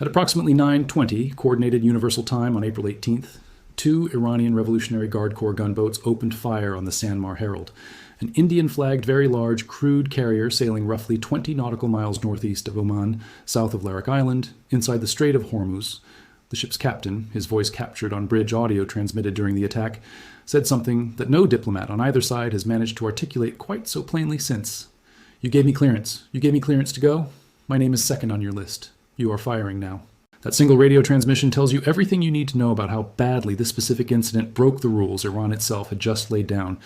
At approximately 9:20 Coordinated Universal Time on April 18th, two Iranian Revolutionary Guard Corps gunboats opened fire on the Sanmar Herald, an Indian-flagged very large crude carrier sailing roughly 20 nautical miles northeast of Oman, south of Larak Island, inside the Strait of Hormuz. The ship's captain, his voice captured on bridge audio transmitted during the attack, said something that no diplomat on either side has managed to articulate quite so plainly since. "You gave me clearance. You gave me clearance to go? My name is second on your list. You are firing now." That single radio transmission tells you everything you need to know about how badly this specific incident broke the rules Iran itself had just laid down.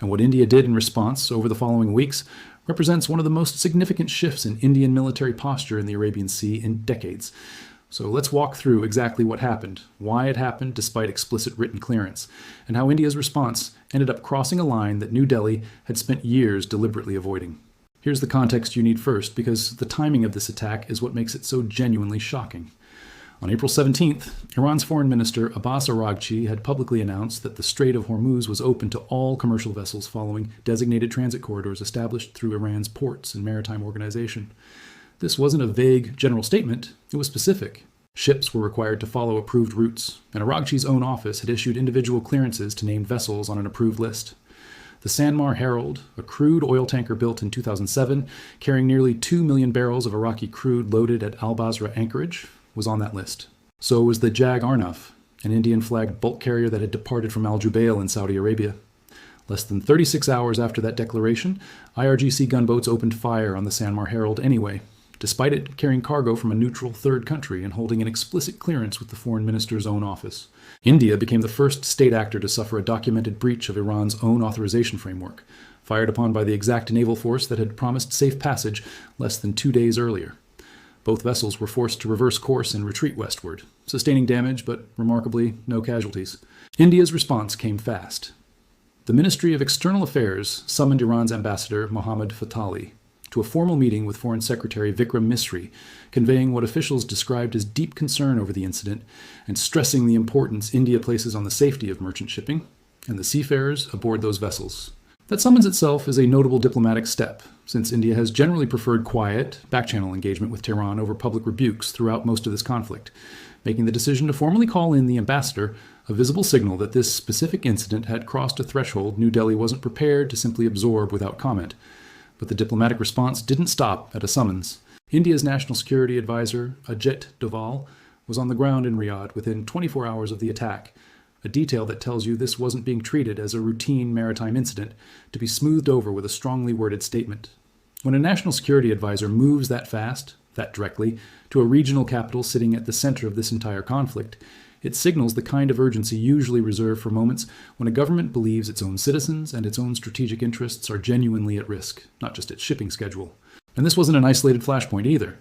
And what India did in response over the following weeks represents one of the most significant shifts in Indian military posture in the Arabian Sea in decades. So let's walk through exactly what happened, why it happened despite explicit written clearance, and how India's response ended up crossing a line that New Delhi had spent years deliberately avoiding. Here's the context you need first, because the timing of this attack is what makes it so genuinely shocking. On April 17th, Iran's Foreign Minister Abbas Araghchi had publicly announced that the Strait of Hormuz was open to all commercial vessels following designated transit corridors established through Iran's ports and maritime organization. This wasn't a vague general statement, it was specific. Ships were required to follow approved routes, and Araghchi's own office had issued individual clearances to named vessels on an approved list. The Sanmar Herald, a crude oil tanker built in 2007, carrying nearly 2 million barrels of Iraqi crude loaded at Al-Basra anchorage, was on that list. So was the Jag Arnav, an Indian-flagged bulk carrier that had departed from Al Jubail in Saudi Arabia. Less than 36 hours after that declaration, IRGC gunboats opened fire on the Sanmar Herald anyway, despite it carrying cargo from a neutral third country and holding an explicit clearance with the foreign minister's own office. India became the first state actor to suffer a documented breach of Iran's own authorization framework, fired upon by the exact naval force that had promised safe passage less than 2 days earlier. Both vessels were forced to reverse course and retreat westward, sustaining damage but, remarkably, no casualties. India's response came fast. The Ministry of External Affairs summoned Iran's ambassador, Mohammad Fatali, to a formal meeting with Foreign Secretary Vikram Misri, conveying what officials described as deep concern over the incident and stressing the importance India places on the safety of merchant shipping and the seafarers aboard those vessels. That summons itself is a notable diplomatic step, since India has generally preferred quiet, back-channel engagement with Tehran over public rebukes throughout most of this conflict, making the decision to formally call in the ambassador a visible signal that this specific incident had crossed a threshold New Delhi wasn't prepared to simply absorb without comment. But the diplomatic response didn't stop at a summons. India's National Security Advisor, Ajit Doval, was on the ground in Riyadh within 24 hours of the attack, a detail that tells you this wasn't being treated as a routine maritime incident to be smoothed over with a strongly worded statement. When a National Security Advisor moves that fast, that directly, to a regional capital sitting at the center of this entire conflict, it signals the kind of urgency usually reserved for moments when a government believes its own citizens and its own strategic interests are genuinely at risk, not just its shipping schedule. And this wasn't an isolated flashpoint either.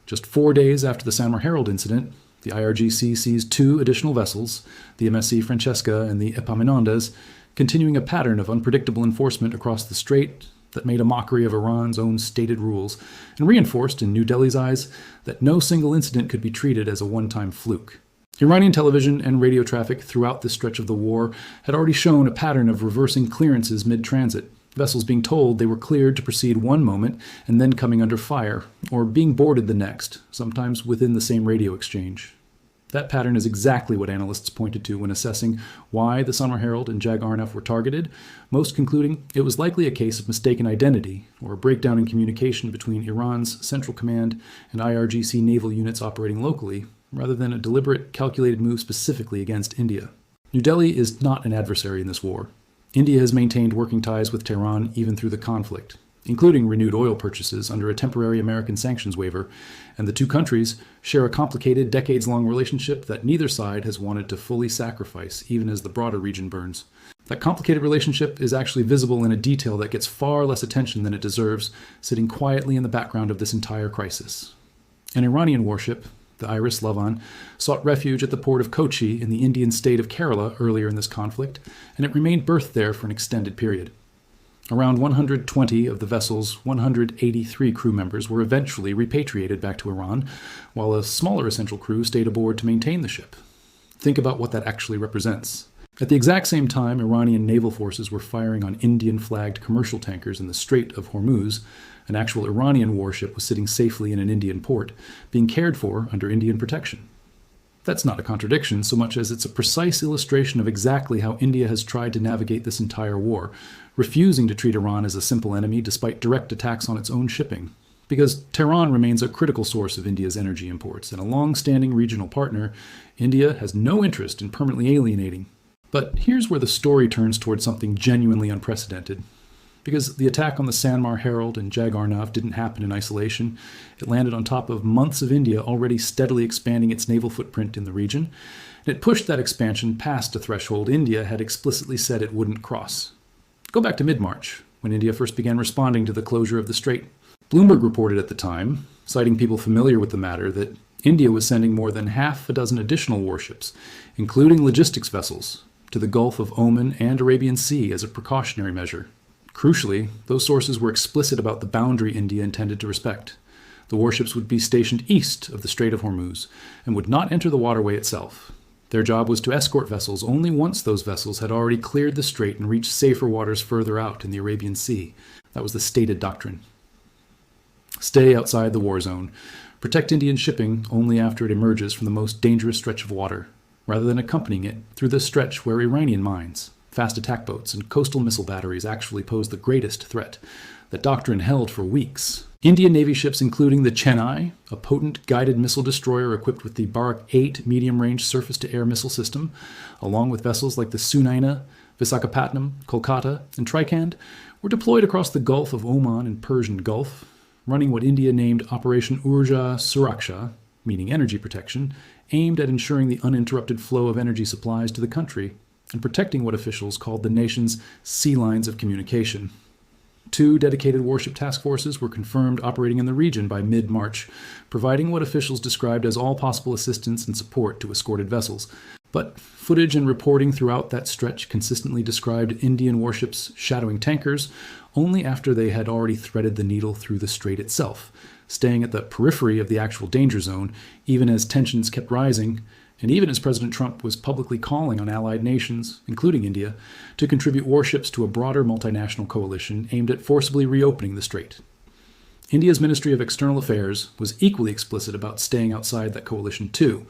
Just 4 days after the Sanmar Herald incident, the IRGC seized 2 additional vessels, the MSC Francesca and the Epaminondas, continuing a pattern of unpredictable enforcement across the strait that made a mockery of Iran's own stated rules and reinforced in New Delhi's eyes that no single incident could be treated as a one-time fluke. Iranian television and radio traffic throughout this stretch of the war had already shown a pattern of reversing clearances mid-transit, vessels being told they were cleared to proceed one moment and then coming under fire, or being boarded the next, sometimes within the same radio exchange. That pattern is exactly what analysts pointed to when assessing why the Sanmar Herald and Jag Arnav were targeted, most concluding it was likely a case of mistaken identity or a breakdown in communication between Iran's Central Command and IRGC naval units operating locally, rather than a deliberate, calculated move specifically against India. New Delhi is not an adversary in this war. India has maintained working ties with Tehran even through the conflict, including renewed oil purchases under a temporary American sanctions waiver, and the two countries share a complicated, decades-long relationship that neither side has wanted to fully sacrifice, even as the broader region burns. That complicated relationship is actually visible in a detail that gets far less attention than it deserves, sitting quietly in the background of this entire crisis. An Iranian warship, the Iris Lavan, sought refuge at the port of Kochi in the Indian state of Kerala earlier in this conflict, and it remained berthed there for an extended period. Around 120 of the vessel's 183 crew members were eventually repatriated back to Iran, while a smaller essential crew stayed aboard to maintain the ship. Think about what that actually represents. At the exact same time, Iranian naval forces were firing on Indian-flagged commercial tankers in the Strait of Hormuz. An actual Iranian warship was sitting safely in an Indian port, being cared for under Indian protection. That's not a contradiction so much as it's a precise illustration of exactly how India has tried to navigate this entire war, refusing to treat Iran as a simple enemy despite direct attacks on its own shipping. Because Tehran remains a critical source of India's energy imports, and a long-standing regional partner, India has no interest in permanently alienating. But here's where the story turns towards something genuinely unprecedented. Because the attack on the Sanmar Herald and Arnav didn't happen in isolation. It landed on top of months of India already steadily expanding its naval footprint in the region, and it pushed that expansion past a threshold India had explicitly said it wouldn't cross. Go back to mid-March, when India first began responding to the closure of the strait. Bloomberg reported at the time, citing people familiar with the matter, that India was sending more than half a dozen additional warships, including logistics vessels, to the Gulf of Oman and Arabian Sea as a precautionary measure. Crucially, those sources were explicit about the boundary India intended to respect. The warships would be stationed east of the Strait of Hormuz and would not enter the waterway itself. Their job was to escort vessels only once those vessels had already cleared the strait and reached safer waters further out in the Arabian Sea. That was the stated doctrine. Stay outside the war zone. Protect Indian shipping only after it emerges from the most dangerous stretch of water, rather than accompanying it through the stretch where Iranian mines, fast attack boats, and coastal missile batteries actually pose the greatest threat. That doctrine held for weeks. Indian Navy ships including the Chennai, a potent guided missile destroyer equipped with the Barak 8 medium-range surface-to-air missile system, along with vessels like the Sunaina, Visakhapatnam, Kolkata, and Trikand, were deployed across the Gulf of Oman and Persian Gulf, running what India named Operation Urja Suraksha, meaning energy protection, aimed at ensuring the uninterrupted flow of energy supplies to the country and protecting what officials called the nation's sea lines of communication. 2 dedicated warship task forces were confirmed operating in the region by mid-March, providing what officials described as all possible assistance and support to escorted vessels. But footage and reporting throughout that stretch consistently described Indian warships shadowing tankers only after they had already threaded the needle through the strait itself, staying at the periphery of the actual danger zone, even as tensions kept rising, and even as President Trump was publicly calling on allied nations, including India, to contribute warships to a broader multinational coalition aimed at forcibly reopening the strait. India's Ministry of External Affairs was equally explicit about staying outside that coalition too,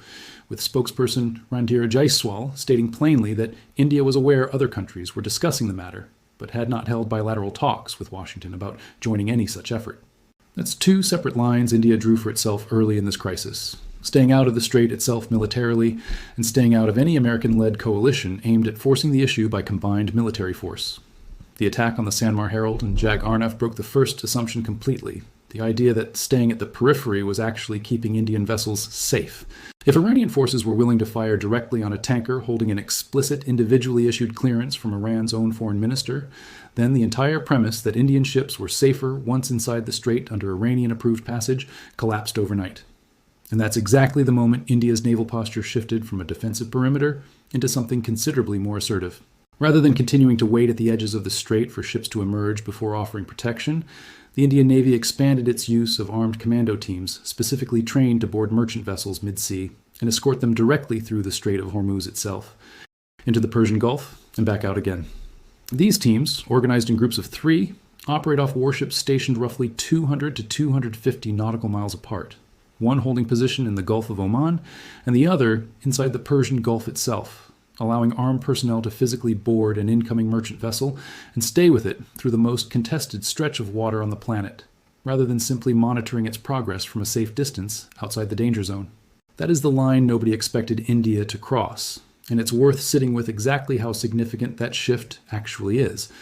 with spokesperson Randhir Jaiswal stating plainly that India was aware other countries were discussing the matter, but had not held bilateral talks with Washington about joining any such effort. That's 2 separate lines India drew for itself early in this crisis, staying out of the strait itself militarily and staying out of any American-led coalition aimed at forcing the issue by combined military force. The attack on the Sanmar Herald and Arnav broke the first assumption completely, the idea that staying at the periphery was actually keeping Indian vessels safe. If Iranian forces were willing to fire directly on a tanker holding an explicit individually issued clearance from Iran's own foreign minister, then the entire premise that Indian ships were safer once inside the strait under Iranian-approved passage collapsed overnight. And that's exactly the moment India's naval posture shifted from a defensive perimeter into something considerably more assertive. Rather than continuing to wait at the edges of the strait for ships to emerge before offering protection, the Indian Navy expanded its use of armed commando teams specifically trained to board merchant vessels mid-sea and escort them directly through the Strait of Hormuz itself, into the Persian Gulf and back out again. These teams, organized in groups of 3, operate off warships stationed roughly 200 to 250 nautical miles apart, one holding position in the Gulf of Oman and the other inside the Persian Gulf itself, allowing armed personnel to physically board an incoming merchant vessel and stay with it through the most contested stretch of water on the planet, rather than simply monitoring its progress from a safe distance outside the danger zone. That is the line nobody expected India to cross, and it's worth sitting with exactly how significant that shift actually is.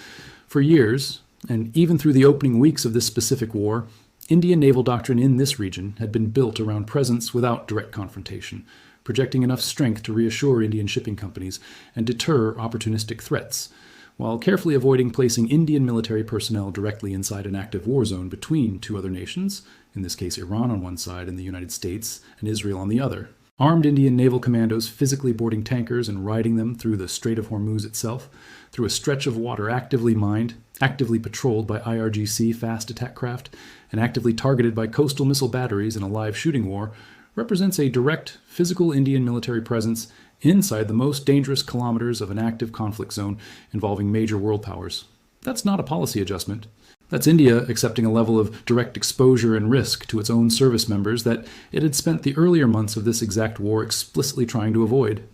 For years, and even through the opening weeks of this specific war, Indian naval doctrine in this region had been built around presence without direct confrontation, projecting enough strength to reassure Indian shipping companies and deter opportunistic threats, while carefully avoiding placing Indian military personnel directly inside an active war zone between 2 other nations, in this case Iran on one side and the United States and Israel on the other. Armed Indian naval commandos physically boarding tankers and riding them through the Strait of Hormuz itself, through a stretch of water actively mined, actively patrolled by IRGC fast attack craft, and actively targeted by coastal missile batteries in a live shooting war, represents a direct, physical Indian military presence inside the most dangerous kilometers of an active conflict zone involving major world powers. That's not a policy adjustment. That's India accepting a level of direct exposure and risk to its own service members that it had spent the earlier months of this exact war explicitly trying to avoid.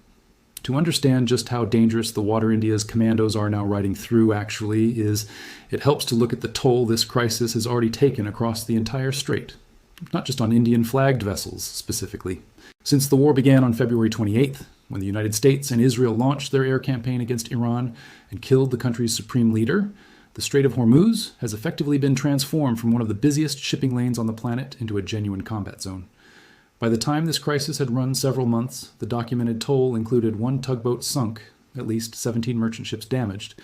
To understand just how dangerous the water India's commandos are now riding through it helps to look at the toll this crisis has already taken across the entire strait, not just on Indian-flagged vessels specifically. Since the war began on February 28th, when the United States and Israel launched their air campaign against Iran and killed the country's supreme leader, the Strait of Hormuz has effectively been transformed from one of the busiest shipping lanes on the planet into a genuine combat zone. By the time this crisis had run several months, the documented toll included 1 tugboat sunk, at least 17 merchant ships damaged,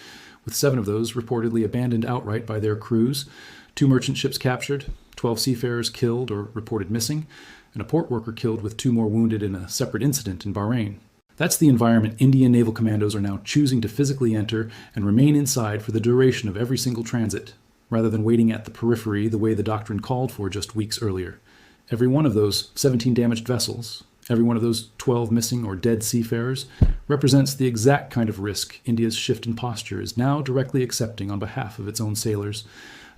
with 7 of those reportedly abandoned outright by their crews, 2 merchant ships captured, 12 seafarers killed or reported missing, and a port worker killed with 2 more wounded in a separate incident in Bahrain. That's the environment Indian naval commandos are now choosing to physically enter and remain inside for the duration of every single transit, rather than waiting at the periphery the way the doctrine called for just weeks earlier. Every one of those 17 damaged vessels, every one of those 12 missing or dead seafarers, represents the exact kind of risk India's shift in posture is now directly accepting on behalf of its own sailors,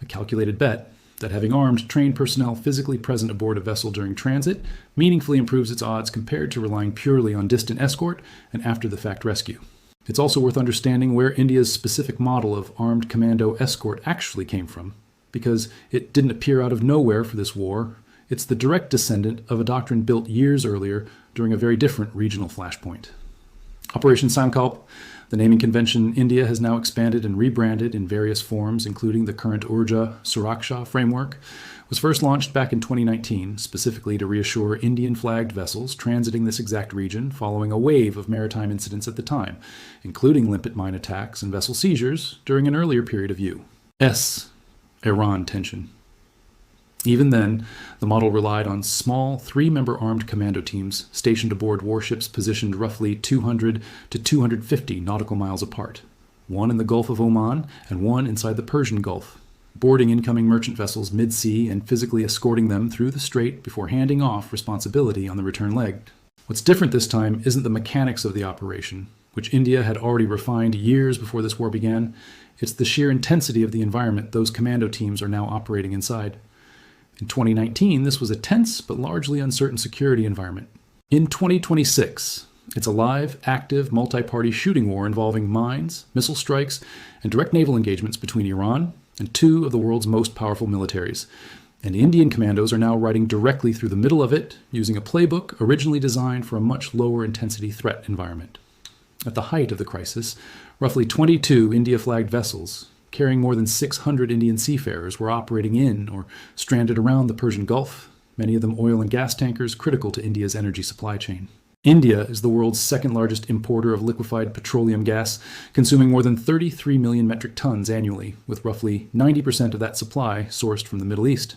a calculated bet that having armed, trained personnel physically present aboard a vessel during transit meaningfully improves its odds compared to relying purely on distant escort and after-the-fact rescue. It's also worth understanding where India's specific model of armed commando escort actually came from, because it didn't appear out of nowhere for this war. It's the direct descendant of a doctrine built years earlier during a very different regional flashpoint. Operation Sankalp, the naming convention India has now expanded and rebranded in various forms, including the current Urja Suraksha framework, was first launched back in 2019, specifically to reassure Indian-flagged vessels transiting this exact region following a wave of maritime incidents at the time, including limpet mine attacks and vessel seizures during an earlier period of Iran tension. Even then, the model relied on small 3-member armed commando teams stationed aboard warships positioned roughly 200 to 250 nautical miles apart, one in the Gulf of Oman and one inside the Persian Gulf, boarding incoming merchant vessels mid-sea and physically escorting them through the strait before handing off responsibility on the return leg. What's different this time isn't the mechanics of the operation, which India had already refined years before this war began. It's the sheer intensity of the environment those commando teams are now operating inside. In 2019, this was a tense but largely uncertain security environment. In 2026, it's a live, active, multi-party shooting war involving mines, missile strikes, and direct naval engagements between Iran and 2 of the world's most powerful militaries. And Indian commandos are now riding directly through the middle of it, using a playbook originally designed for a much lower intensity threat environment. At the height of the crisis, roughly 22 India-flagged vessels, carrying more than 600 Indian seafarers, were operating in or stranded around the Persian Gulf, many of them oil and gas tankers critical to India's energy supply chain. India is the world's second-largest importer of liquefied petroleum gas, consuming more than 33 million metric tons annually, with roughly 90% of that supply sourced from the Middle East.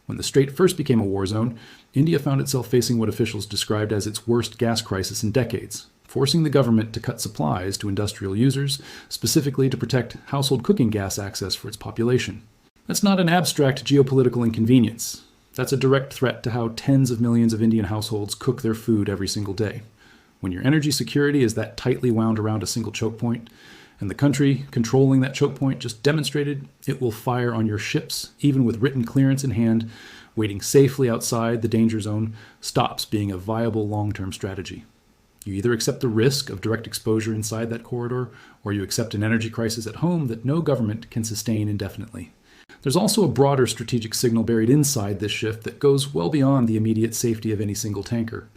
When the Strait first became a war zone, India found itself facing what officials described as its worst gas crisis in decades, forcing the government to cut supplies to industrial users, specifically to protect household cooking gas access for its population. That's not an abstract geopolitical inconvenience. That's a direct threat to how tens of millions of Indian households cook their food every single day. When your energy security is that tightly wound around a single choke point, and the country controlling that choke point just demonstrated it will fire on your ships, even with written clearance in hand, waiting safely outside the danger zone stops being a viable long-term strategy. You either accept the risk of direct exposure inside that corridor, or you accept an energy crisis at home that no government can sustain indefinitely. There's also a broader strategic signal buried inside this shift that goes well beyond the immediate safety of any single tanker.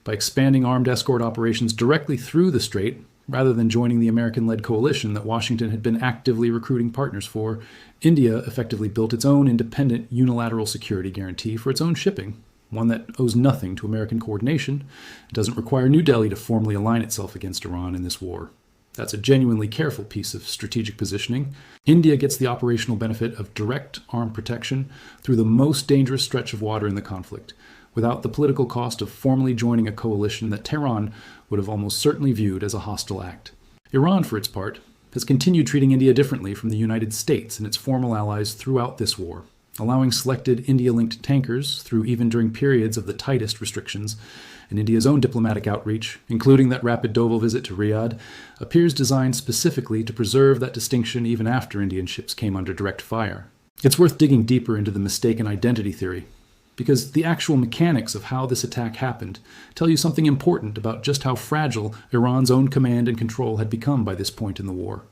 By expanding armed escort operations directly through the strait, rather than joining the American-led coalition that Washington had been actively recruiting partners for, India effectively built its own independent unilateral security guarantee for its own shipping, one that owes nothing to American coordination and doesn't require New Delhi to formally align itself against Iran in this war. That's a genuinely careful piece of strategic positioning. India gets the operational benefit of direct armed protection through the most dangerous stretch of water in the conflict, without the political cost of formally joining a coalition that Tehran would have almost certainly viewed as a hostile act. Iran, for its part, has continued treating India differently from the United States and its formal allies throughout this war. allowing selected India-linked tankers through even during periods of the tightest restrictions. And India's own diplomatic outreach, including that rapid Doval visit to Riyadh, appears designed specifically to preserve that distinction even after Indian ships came under direct fire. It's worth digging deeper into the mistaken identity theory, because the actual mechanics of how this attack happened tell you something important about just how fragile Iran's own command and control had become by this point in the war.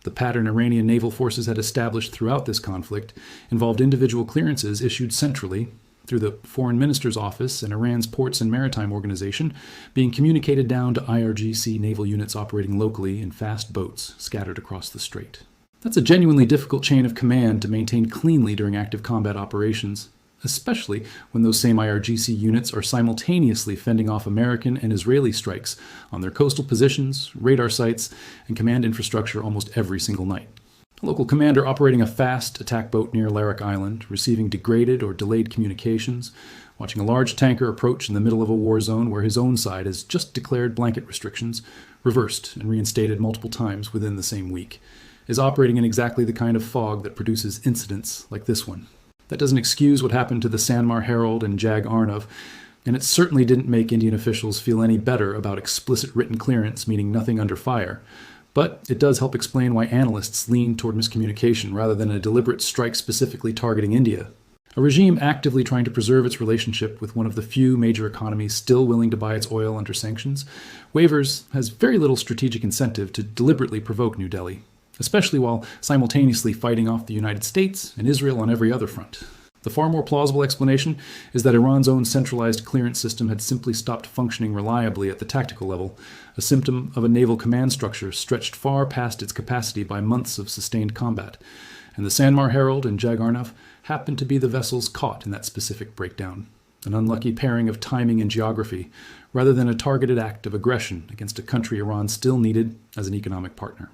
The pattern Iranian naval forces had established throughout this conflict involved individual clearances issued centrally through the Foreign Minister's Office and Iran's Ports and Maritime Organization being communicated down to IRGC naval units operating locally in fast boats scattered across the strait. That's a genuinely difficult chain of command to maintain cleanly during active combat operations, especially when those same IRGC units are simultaneously fending off American and Israeli strikes on their coastal positions, radar sites, and command infrastructure almost every single night. A local commander operating a fast attack boat near Larak Island, receiving degraded or delayed communications, watching a large tanker approach in the middle of a war zone where his own side has just declared blanket restrictions, reversed and reinstated multiple times within the same week, is operating in exactly the kind of fog that produces incidents like this one. That doesn't excuse what happened to the Sanmar Herald and Jag Arnav, and it certainly didn't make Indian officials feel any better about explicit written clearance meaning nothing under fire. But it does help explain why analysts lean toward miscommunication rather than a deliberate strike specifically targeting India. A regime actively trying to preserve its relationship with one of the few major economies still willing to buy its oil under sanctions has very little strategic incentive to deliberately provoke New Delhi, especially while simultaneously fighting off the United States and Israel on every other front. The far more plausible explanation is that Iran's own centralized clearance system had simply stopped functioning reliably at the tactical level, a symptom of a naval command structure stretched far past its capacity by months of sustained combat, and the Sanmar Herald and Jag Arnav happened to be the vessels caught in that specific breakdown, an unlucky pairing of timing and geography, rather than a targeted act of aggression against a country Iran still needed as an economic partner.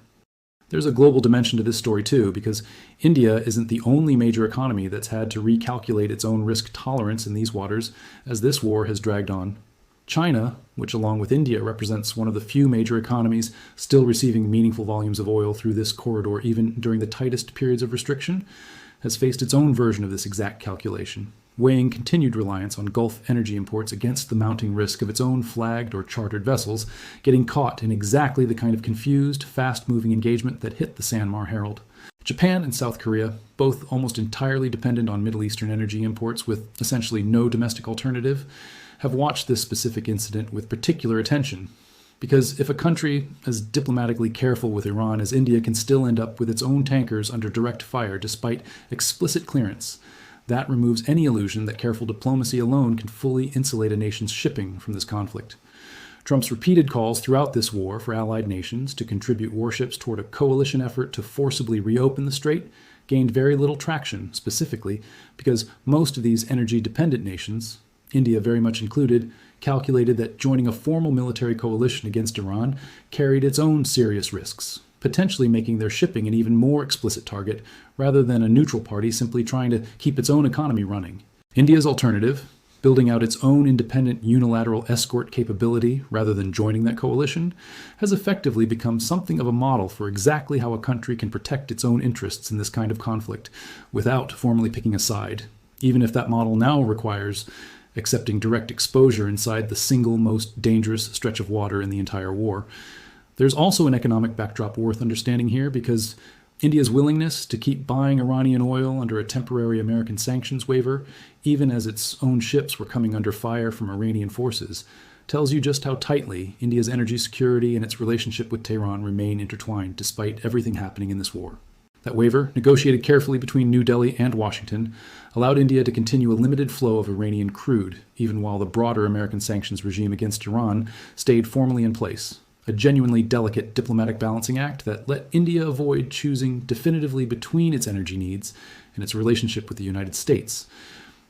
There's a global dimension to this story too, because India isn't the only major economy that's had to recalculate its own risk tolerance in these waters as this war has dragged on. China, which along with India represents one of the few major economies still receiving meaningful volumes of oil through this corridor even during the tightest periods of restriction, has faced its own version of this exact calculation, weighing continued reliance on Gulf energy imports against the mounting risk of its own flagged or chartered vessels getting caught in exactly the kind of confused, fast-moving engagement that hit the Sanmar Herald. Japan and South Korea, both almost entirely dependent on Middle Eastern energy imports with essentially no domestic alternative, have watched this specific incident with particular attention. Because if a country as diplomatically careful with Iran as India can still end up with its own tankers under direct fire despite explicit clearance, that removes any illusion that careful diplomacy alone can fully insulate a nation's shipping from this conflict. Trump's repeated calls throughout this war for allied nations to contribute warships toward a coalition effort to forcibly reopen the strait gained very little traction, specifically because most of these energy-dependent nations, India very much included, calculated that joining a formal military coalition against Iran carried its own serious risks, potentially making their shipping an even more explicit target rather than a neutral party simply trying to keep its own economy running. India's alternative, building out its own independent unilateral escort capability rather than joining that coalition, has effectively become something of a model for exactly how a country can protect its own interests in this kind of conflict without formally picking a side, even if that model now requires accepting direct exposure inside the single most dangerous stretch of water in the entire war. There's also an economic backdrop worth understanding here because India's willingness to keep buying Iranian oil under a temporary American sanctions waiver, even as its own ships were coming under fire from Iranian forces, tells you just how tightly India's energy security and its relationship with Tehran remain intertwined despite everything happening in this war. That waiver, negotiated carefully between New Delhi and Washington, allowed India to continue a limited flow of Iranian crude, even while the broader American sanctions regime against Iran stayed formally in place. A genuinely delicate diplomatic balancing act that let India avoid choosing definitively between its energy needs and its relationship with the United States.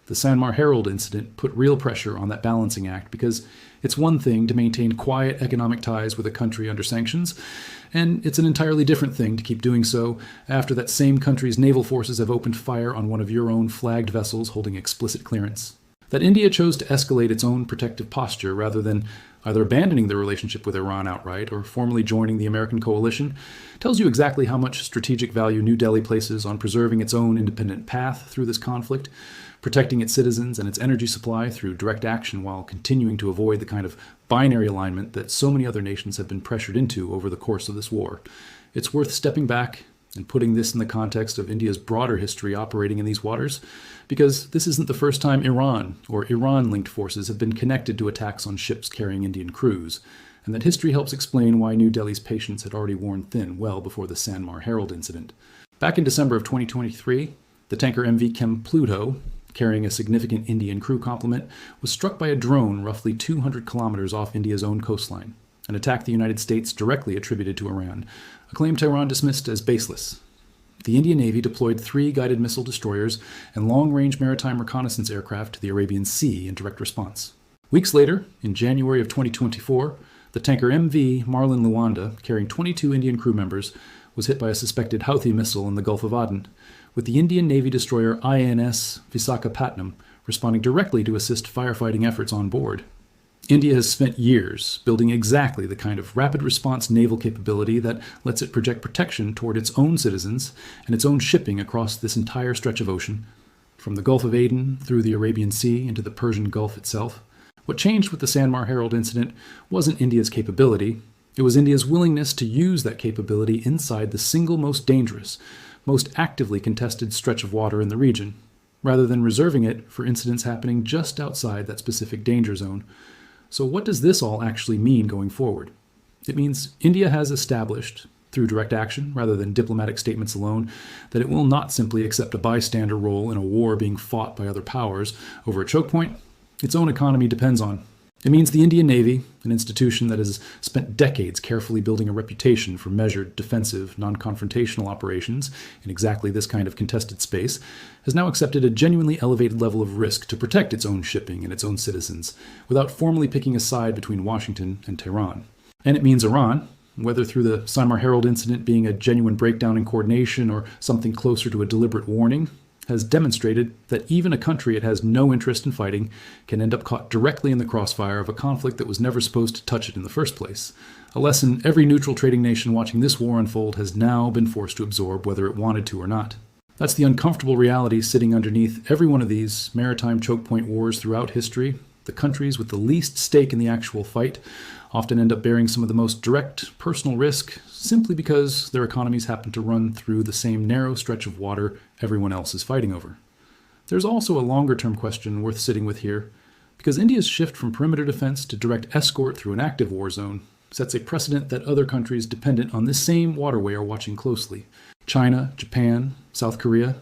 The Sanmar Herald incident put real pressure on that balancing act because it's one thing to maintain quiet economic ties with a country under sanctions, and it's an entirely different thing to keep doing so after that same country's naval forces have opened fire on one of your own flagged vessels holding explicit clearance. That India chose to escalate its own protective posture rather than either abandoning the relationship with Iran outright or formally joining the American coalition tells you exactly how much strategic value New Delhi places on preserving its own independent path through this conflict, protecting its citizens and its energy supply through direct action while continuing to avoid the kind of binary alignment that so many other nations have been pressured into over the course of this war. It's worth stepping back and putting this in the context of India's broader history operating in these waters, because this isn't the first time Iran or Iran-linked forces have been connected to attacks on ships carrying Indian crews, and that history helps explain why New Delhi's patience had already worn thin well before the Sanmar Herald incident. Back in December of 2023, the tanker MV Chem Pluto, carrying a significant Indian crew complement, was struck by a drone roughly 200 kilometers off India's own coastline, an attack the United States directly attributed to Iran, a claim Tehran dismissed as baseless. The Indian Navy deployed 3 guided missile destroyers and long-range maritime reconnaissance aircraft to the Arabian Sea in direct response. Weeks later, in January of 2024, the tanker MV Marlin Luanda, carrying 22 Indian crew members, was hit by a suspected Houthi missile in the Gulf of Aden, with the Indian Navy destroyer INS Visakhapatnam responding directly to assist firefighting efforts on board. India has spent years building exactly the kind of rapid response naval capability that lets it project protection toward its own citizens and its own shipping across this entire stretch of ocean, from the Gulf of Aden through the Arabian Sea into the Persian Gulf itself. What changed with the Sanmar Herald incident wasn't India's capability, it was India's willingness to use that capability inside the single most dangerous, most actively contested stretch of water in the region, rather than reserving it for incidents happening just outside that specific danger zone. So what does this all actually mean going forward? It means India has established, through direct action rather than diplomatic statements alone, that it will not simply accept a bystander role in a war being fought by other powers over a choke point its own economy depends on. It means the Indian Navy, an institution that has spent decades carefully building a reputation for measured, defensive, non-confrontational operations in exactly this kind of contested space, has now accepted a genuinely elevated level of risk to protect its own shipping and its own citizens, without formally picking a side between Washington and Tehran. And it means Iran, whether through the Sanmar Herald incident being a genuine breakdown in coordination or something closer to a deliberate warning, has demonstrated that even a country it has no interest in fighting can end up caught directly in the crossfire of a conflict that was never supposed to touch it in the first place. A lesson every neutral trading nation watching this war unfold has now been forced to absorb, whether it wanted to or not. That's the uncomfortable reality sitting underneath every one of these maritime choke point wars throughout history. The countries with the least stake in the actual fight often end up bearing some of the most direct personal risk simply because their economies happen to run through the same narrow stretch of water everyone else is fighting over. There's also a longer-term question worth sitting with here, because India's shift from perimeter defense to direct escort through an active war zone sets a precedent that other countries dependent on this same waterway are watching closely. China, Japan, South Korea,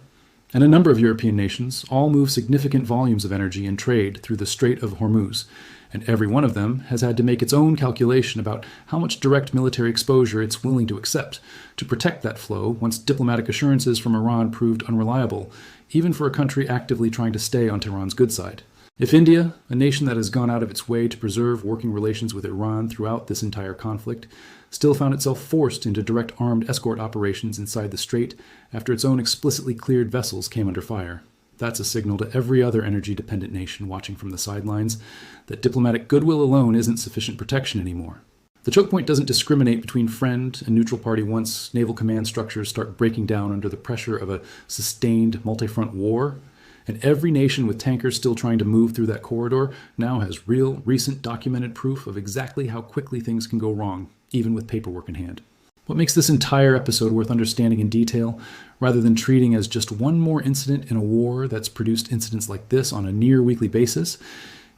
and a number of European nations all move significant volumes of energy and trade through the Strait of Hormuz, and every one of them has had to make its own calculation about how much direct military exposure it's willing to accept to protect that flow once diplomatic assurances from Iran proved unreliable, even for a country actively trying to stay on Tehran's good side. If India, a nation that has gone out of its way to preserve working relations with Iran throughout this entire conflict, still found itself forced into direct armed escort operations inside the strait after its own explicitly cleared vessels came under fire, that's a signal to every other energy-dependent nation watching from the sidelines that diplomatic goodwill alone isn't sufficient protection anymore. The choke point doesn't discriminate between friend and neutral party once naval command structures start breaking down under the pressure of a sustained multi-front war, and every nation with tankers still trying to move through that corridor now has real, recent documented proof of exactly how quickly things can go wrong, even with paperwork in hand. What makes this entire episode worth understanding in detail, rather than treating as just one more incident in a war that's produced incidents like this on a near-weekly basis,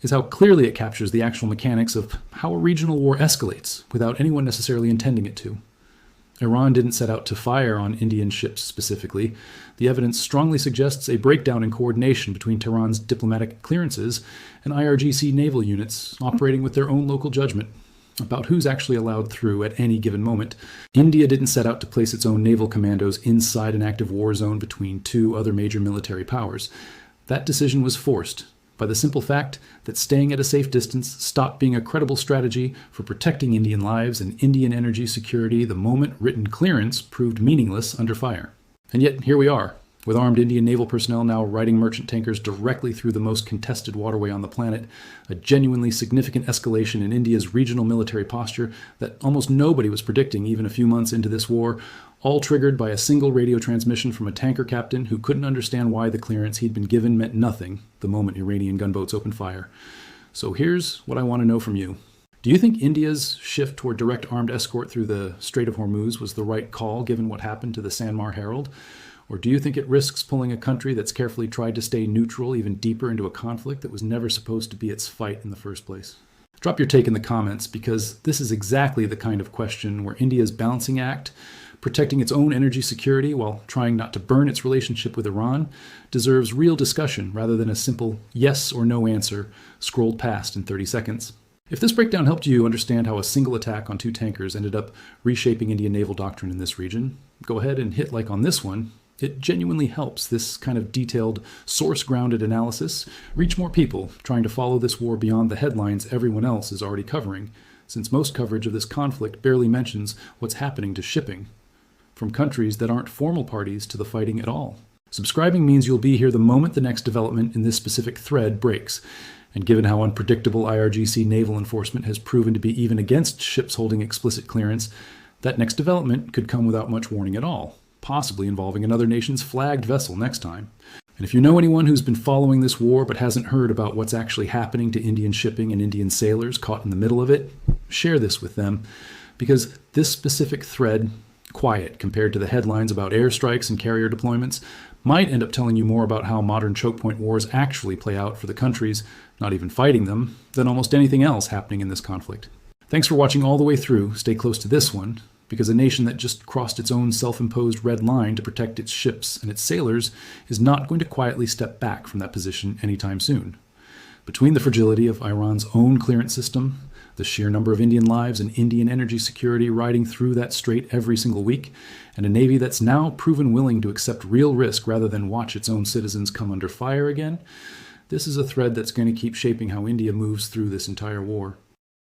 is how clearly it captures the actual mechanics of how a regional war escalates without anyone necessarily intending it to. Iran didn't set out to fire on Indian ships specifically. The evidence strongly suggests a breakdown in coordination between Tehran's diplomatic clearances and IRGC naval units operating with their own local judgment about who's actually allowed through at any given moment. India didn't set out to place its own naval commandos inside an active war zone between two other major military powers. That decision was forced by the simple fact that staying at a safe distance stopped being a credible strategy for protecting Indian lives and Indian energy security the moment written clearance proved meaningless under fire. And yet, here we are, With armed Indian naval personnel now riding merchant tankers directly through the most contested waterway on the planet, a genuinely significant escalation in India's regional military posture that almost nobody was predicting even a few months into this war, all triggered by a single radio transmission from a tanker captain who couldn't understand why the clearance he'd been given meant nothing the moment Iranian gunboats opened fire. So here's what I want to know from you. Do you think India's shift toward direct armed escort through the Strait of Hormuz was the right call given what happened to the Sanmar Herald? Or do you think it risks pulling a country that's carefully tried to stay neutral even deeper into a conflict that was never supposed to be its fight in the first place? Drop your take in the comments, because this is exactly the kind of question where India's balancing act, protecting its own energy security while trying not to burn its relationship with Iran, deserves real discussion rather than a simple yes or no answer scrolled past in 30 seconds. If this breakdown helped you understand how a single attack on 2 tankers ended up reshaping Indian naval doctrine in this region, go ahead and hit like on this one. It genuinely helps this kind of detailed, source-grounded analysis reach more people trying to follow this war beyond the headlines everyone else is already covering, since most coverage of this conflict barely mentions what's happening to shipping from countries that aren't formal parties to the fighting at all. Subscribing means you'll be here the moment the next development in this specific thread breaks, and given how unpredictable IRGC naval enforcement has proven to be even against ships holding explicit clearance, that next development could come without much warning at all, possibly involving another nation's flagged vessel next time. And if you know anyone who's been following this war but hasn't heard about what's actually happening to Indian shipping and Indian sailors caught in the middle of it, share this with them, because this specific thread, quiet compared to the headlines about airstrikes and carrier deployments, might end up telling you more about how modern choke point wars actually play out for the countries not even fighting them than almost anything else happening in this conflict. Thanks for watching all the way through. Stay close to this one, because a nation that just crossed its own self-imposed red line to protect its ships and its sailors is not going to quietly step back from that position anytime soon. Between the fragility of Iran's own clearance system, the sheer number of Indian lives and Indian energy security riding through that strait every single week, and a Navy that's now proven willing to accept real risk rather than watch its own citizens come under fire again, this is a thread that's going to keep shaping how India moves through this entire war.